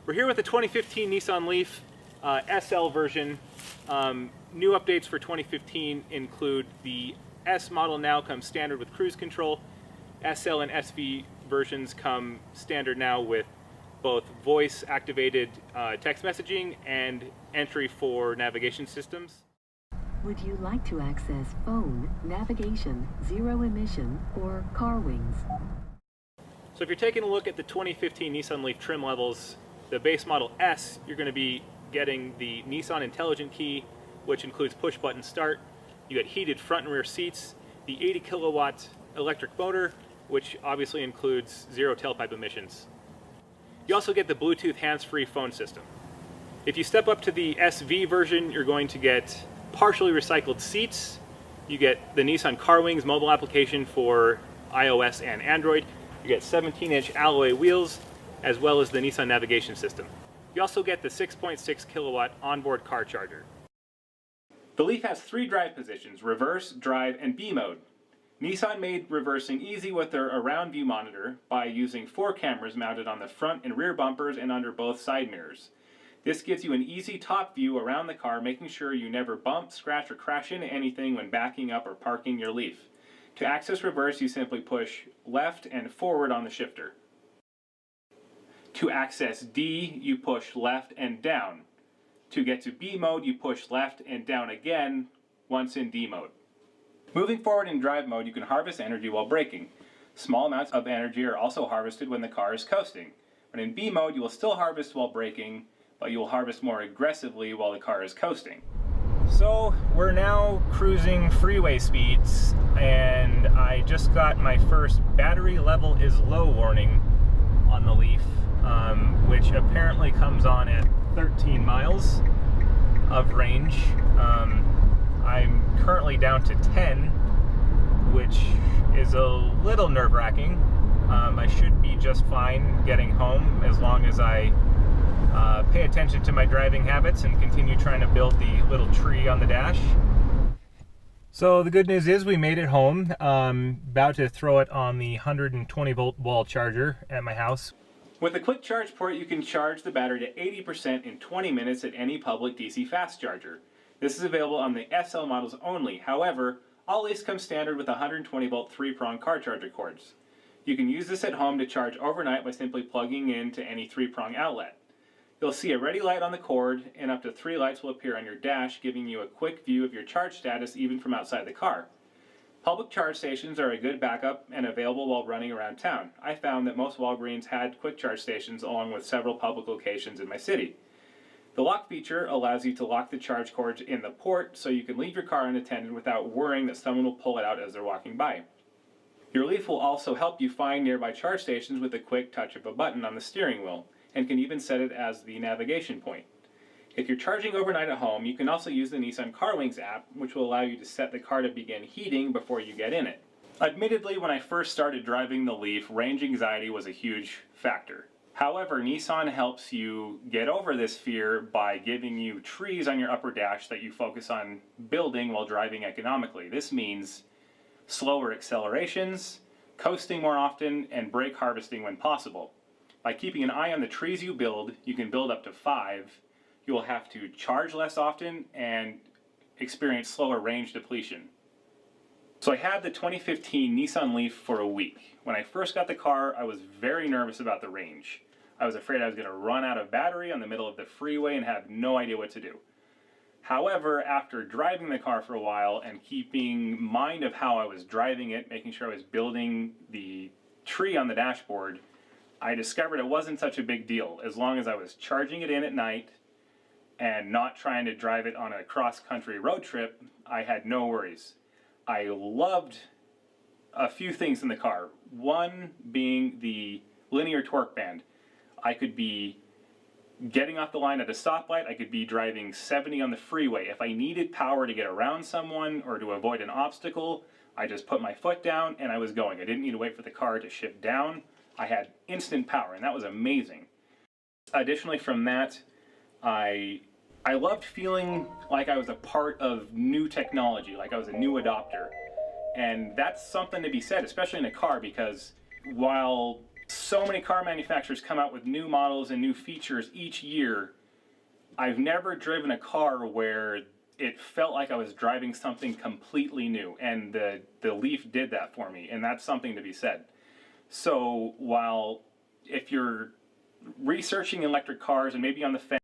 We're here with the 2015 Nissan Leaf SL version. New updates for 2015 include the S model now comes standard with cruise control. SL and SV versions come standard now with both voice-activated text messaging and entry for navigation systems. Would you like to access phone, navigation, zero emission, or car wings? So if you're taking a look at the 2015 Nissan Leaf trim levels, the base model S, you're going to be getting the Nissan Intelligent Key, which includes push-button start. You get heated front and rear seats, the 80 kilowatt electric motor, which obviously includes zero tailpipe emissions. You also get the Bluetooth hands-free phone system. If you step up to the SV version, you're going to get partially recycled seats. You get the Nissan Car Wings mobile application for iOS and Android. You get 17-inch alloy wheels, as well as the Nissan navigation system. You also get the 6.6 kilowatt onboard car charger. The Leaf has 3 drive positions: reverse, drive, and B mode. Nissan made reversing easy with their around view monitor by using 4 cameras mounted on the front and rear bumpers and under both side mirrors. This gives you an easy top view around the car, making sure you never bump, scratch, or crash into anything when backing up or parking your Leaf. To access reverse, you simply push left and forward on the shifter. To access D, you push left and down. To get to B mode, you push left and down again once in D mode. Moving forward in drive mode, you can harvest energy while braking. Small amounts of energy are also harvested when the car is coasting. But in B mode, you will still harvest while braking, but you will harvest more aggressively while the car is coasting. So we're now cruising freeway speeds, and I just got my first battery level is low warning on the Leaf, which apparently comes on at 13 miles of range. I'm currently down to 10, which is a little nerve-wracking. I should be just fine getting home as long as I pay attention to my driving habits and continue trying to build the little tree on the dash. So the good news is we made it home. About to throw it on the 120 volt wall charger at my house. With a quick charge port, you can charge the battery to 80% in 20 minutes at any public DC fast charger. This is available on the SL models only. However, all Leafs come standard with 120 volt 3-prong car charger cords. You can use this at home to charge overnight by simply plugging into any 3-prong outlet. You'll see a ready light on the cord, and up to 3 lights will appear on your dash, giving you a quick view of your charge status even from outside the car. Public charge stations are a good backup and available while running around town. I found that most Walgreens had quick charge stations along with several public locations in my city. The lock feature allows you to lock the charge cords in the port so you can leave your car unattended without worrying that someone will pull it out as they're walking by. Your Leaf will also help you find nearby charge stations with a quick touch of a button on the steering wheel, and can even set it as the navigation point. If you're charging overnight at home, you can also use the Nissan Car Wings app, which will allow you to set the car to begin heating before you get in it. Admittedly, when I first started driving the Leaf, range anxiety was a huge factor. However, Nissan helps you get over this fear by giving you trees on your upper dash that you focus on building while driving economically. This means slower accelerations, coasting more often, and brake harvesting when possible. By keeping an eye on the trees you build, you can build up to 5. You will have to charge less often and experience slower range depletion. So I had the 2015 Nissan Leaf for a week. When I first got the car, I was very nervous about the range. I was afraid I was going to run out of battery on the middle of the freeway and have no idea what to do. However, after driving the car for a while and keeping mind of how I was driving it, making sure I was building the tree on the dashboard, I discovered it wasn't such a big deal. As long as I was charging it in at night and not trying to drive it on a cross-country road trip, I had no worries. I loved a few things in the car. One being the linear torque band. I could be getting off the line at a stoplight, I could be driving 70 on the freeway. If I needed power to get around someone or to avoid an obstacle, I just put my foot down and I was going. I didn't need to wait for the car to shift down. I had instant power, and that was amazing. Additionally from that, I loved feeling like I was a part of new technology, like I was a new adopter. And that's something to be said, especially in a car, because while So many car manufacturers come out with new models and new features each year. I've never driven a car where it felt like I was driving something completely new, and the Leaf did that for me, and that's something to be said. So while if you're researching electric cars and maybe on the fence,